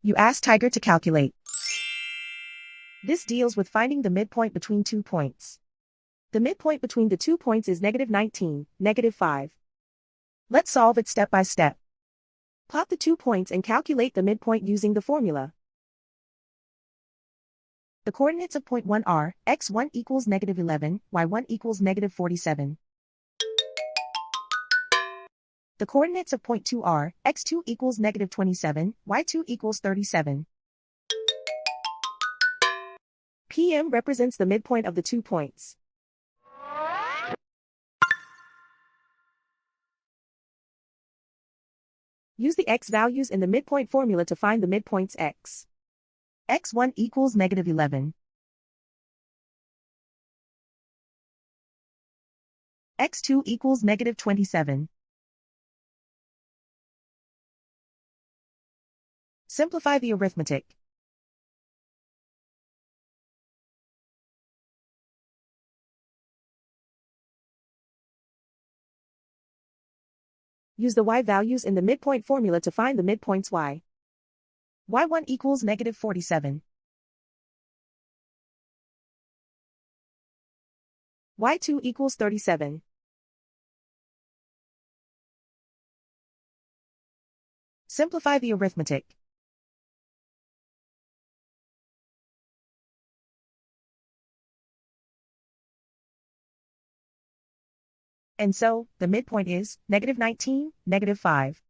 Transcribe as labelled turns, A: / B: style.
A: You ask Tiger to calculate. This deals with finding the midpoint between 2 points. The midpoint between the 2 points is -19, -5. Let's solve it step by step. Plot the 2 points and calculate the midpoint using the formula. The coordinates of point 1 are, x1 equals -11, y1 equals -47. The coordinates of point 2 are, x2 equals -27, y2 equals 37. PM represents the midpoint of the 2 points. Use the x values in the midpoint formula to find the midpoints x. x1 equals -11. x2 equals -27. Simplify the arithmetic. Use the y values in the midpoint formula to find the midpoints y. y1 equals -47. y2 equals 37. Simplify the arithmetic. And so, the midpoint is -19, -5.